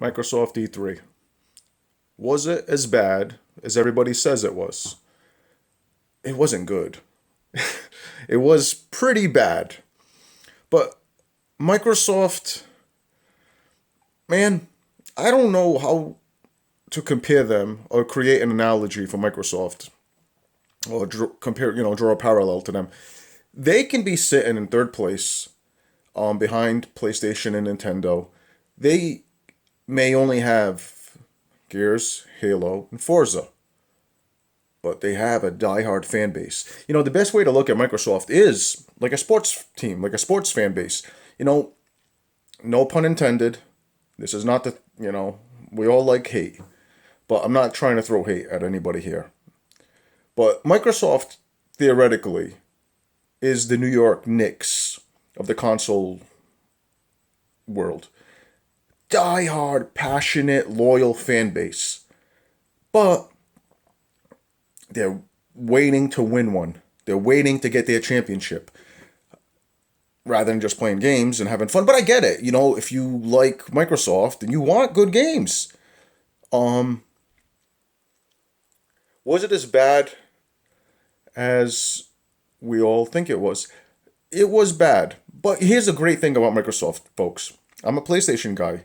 Microsoft E3. Was it as bad as everybody says it was? It wasn't good. It was pretty bad. But Microsoft, man, I don't know how to compare them or create an analogy for Microsoft or draw a parallel to them. They can be sitting in third place behind PlayStation and Nintendo. They may only have Gears, Halo, and Forza, but they have a diehard fan base. The best way to look at Microsoft is like a sports team, like a sports fan base. You know, no pun intended. This is not we all like hate, but I'm not trying to throw hate at anybody here. But Microsoft, theoretically, is the New York Knicks of the console world. Die-hard, passionate, loyal fan base. But they're waiting to win one. They're waiting to get their championship rather than just playing games and having fun. But I get it. If you like Microsoft and you want good games. Um, was it as bad as we all think it was? It was bad. But here's a great thing about Microsoft, folks. I'm a PlayStation guy.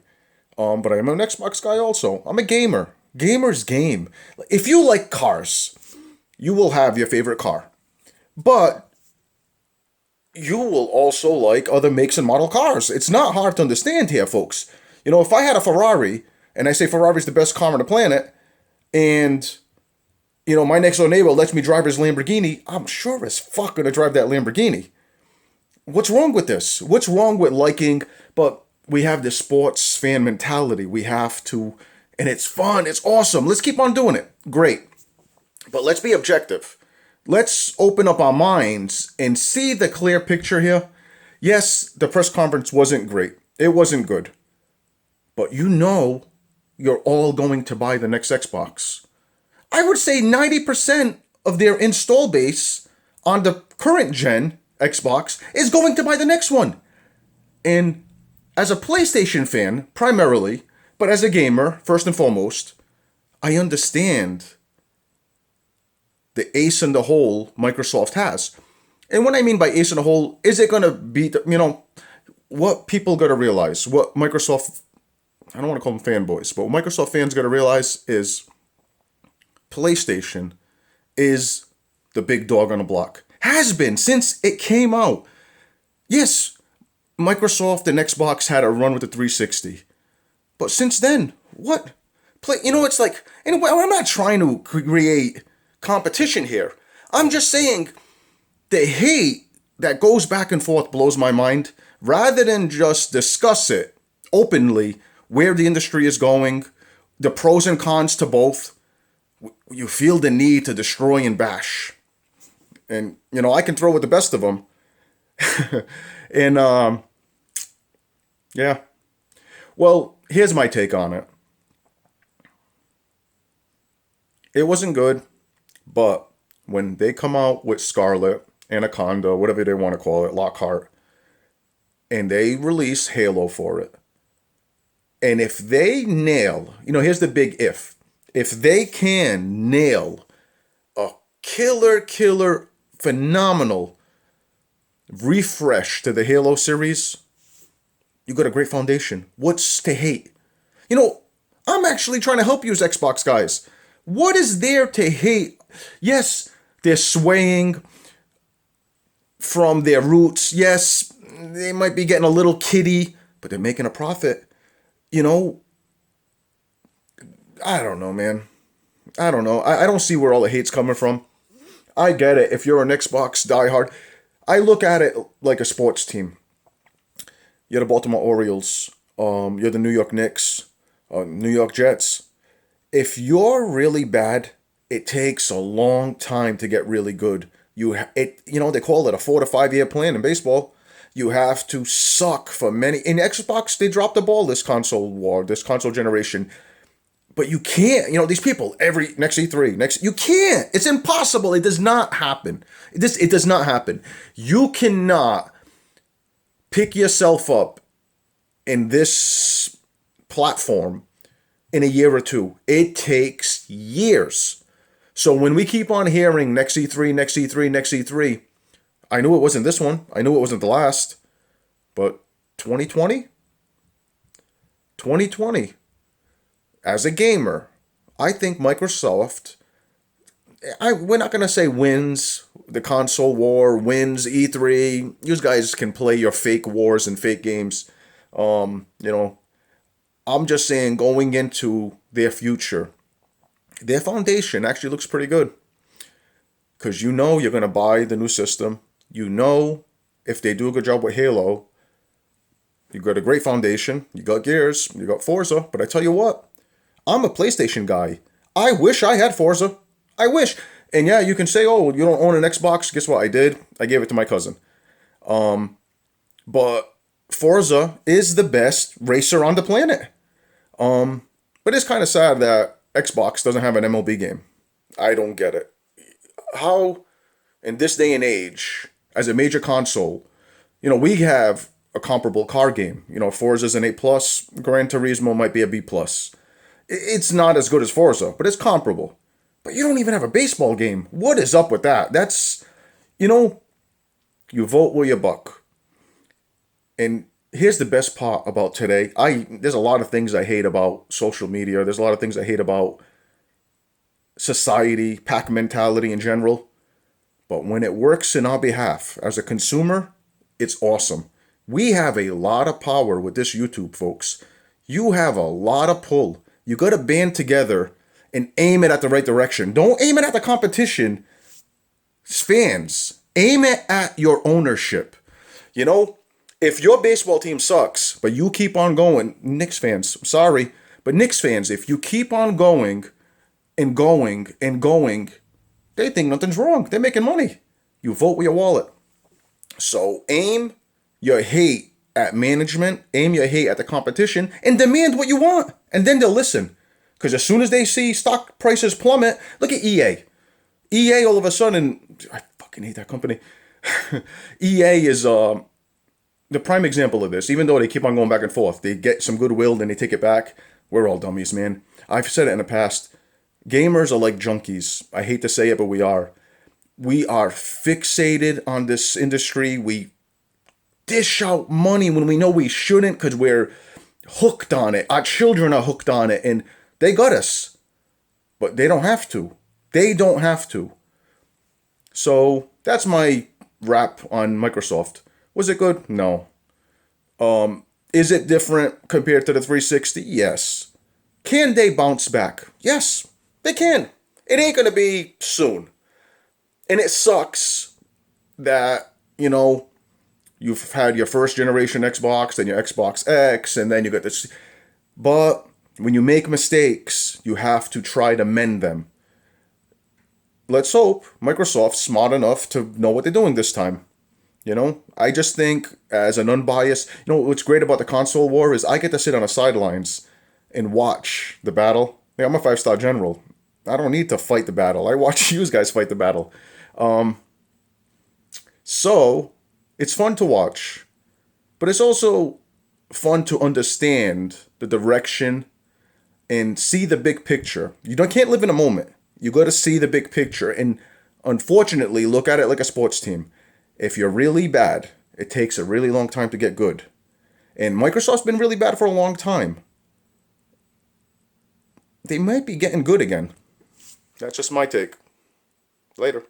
But I'm an Xbox guy also. I'm a gamer. Gamers game. If you like cars, you will have your favorite car. But you will also like other makes and model cars. It's not hard to understand here, folks. If I had a Ferrari, and I say Ferrari's the best car on the planet, and my next door neighbor lets me drive his Lamborghini, I'm sure as fuck gonna drive that Lamborghini. What's wrong with this? What's wrong with liking, but we have this sports fan mentality. We have to, and it's fun, it's awesome. Let's keep on doing it. Great. But let's be objective. Let's open up our minds and see the clear picture here. Yes, the press conference wasn't great. It wasn't good. But you're all going to buy the next Xbox. I would say 90% of their install base on the current gen Xbox is going to buy the next one. And as a PlayStation fan, primarily, but as a gamer, first and foremost, I understand the ace in the hole Microsoft has. And what I mean by ace in the hole, is it going to beat, what people got to realize, what Microsoft, I don't want to call them fanboys, but what Microsoft fans got to realize is PlayStation is the big dog on the block. Has been since it came out. Yes, Microsoft and Xbox had a run with the 360. But since then, what? It's like, anyway, I'm not trying to create competition here. I'm just saying the hate that goes back and forth blows my mind. Rather than just discuss it openly, where the industry is going, the pros and cons to both, you feel the need to destroy and bash. And, I can throw with the best of them. And, yeah. Well, here's my take on it. It wasn't good, but when they come out with Scarlet, Anaconda, whatever they want to call it, Lockhart, and they release Halo for it, and if they nail, here's the big if they can nail a killer, phenomenal refresh to the Halo series, you got a great foundation. What's to hate? I'm actually trying to help you as Xbox guys. What is there to hate? Yes, they're swaying from their roots. Yes, they might be getting a little kiddie, but they're making a profit. I don't know, man. I don't know. I don't see where all the hate's coming from. I get it. If you're an Xbox diehard, I look at it like a sports team. You're the Baltimore Orioles. You're the New York Knicks, New York Jets. If you're really bad, it takes a long time to get really good. They call it a 4 to 5 year plan in baseball. You have to suck for many. In Xbox, they dropped the ball this console war, this console generation. But you can't, these people, next E3, you can't. It's impossible. It does not happen. It does not happen. You cannot pick yourself up in this platform in a year or two. It takes years. So when we keep on hearing next E3, next E3, next E3, I knew it wasn't this one. I knew it wasn't the last. But 2020? 2020. As a gamer, I think Microsoft, we're not going to say wins the console war, wins E3. You guys can play your fake wars and fake games. You know, I'm just saying going into their future, their foundation actually looks pretty good. Because you know you're going to buy the new system. You know if they do a good job with Halo, you got a great foundation. You got Gears, you got Forza. But I tell you what, I'm a PlayStation guy. I wish I had Forza. I wish. And yeah, you can say, oh, you don't own an Xbox. Guess what I did? I gave it to my cousin. But Forza is the best racer on the planet. But it's kind of sad that Xbox doesn't have an MLB game. I don't get it. How, in this day and age, as a major console, we have a comparable car game. Forza's an A+, Gran Turismo might be a B+. It's not as good as Forza, but it's comparable. But you don't even have a baseball game. What is up with that? That's, you vote where you buck. And here's the best part about today. There's a lot of things I hate about social media. There's a lot of things I hate about society, pack mentality in general. But when it works in our behalf, as a consumer, it's awesome. We have a lot of power with this YouTube, folks. You have a lot of pull. You got to band together and aim it at the right direction. Don't aim it at the competition. Fans, aim it at your ownership. If your baseball team sucks, but you keep on going, Knicks fans, sorry, but Knicks fans, if you keep on going and going and going, they think nothing's wrong. They're making money. You vote with your wallet. So aim your hate at management, aim your hate at the competition, and demand what you want. And then they'll listen. Because as soon as they see stock prices plummet, look at EA. EA all of a sudden, I fucking hate that company. EA is the prime example of this. Even though they keep on going back and forth, they get some goodwill, then they take it back. We're all dummies, man. I've said it in the past. Gamers are like junkies. I hate to say it, but we are. We are fixated on this industry. We dish out money when we know we shouldn't because we're hooked on it. Our children are hooked on it, and they got us. But they don't have to. They don't have to. So that's my wrap on Microsoft. Was it good? No. Is it different compared to the 360? Yes. Can they bounce back? Yes, they can. It ain't going to be soon. And it sucks that, you've had your first generation Xbox, then your Xbox X, and then you got this. But when you make mistakes, you have to try to mend them. Let's hope Microsoft's smart enough to know what they're doing this time. I just think as an unbiased, what's great about the console war is I get to sit on the sidelines and watch the battle. I'm a 5-star general. I don't need to fight the battle. I watch you guys fight the battle. So it's fun to watch, but it's also fun to understand the direction and see the big picture. Can't live in a moment. You got to see the big picture and unfortunately look at it like a sports team. If you're really bad, it takes a really long time to get good. And Microsoft's been really bad for a long time. They might be getting good again. That's just my take. Later.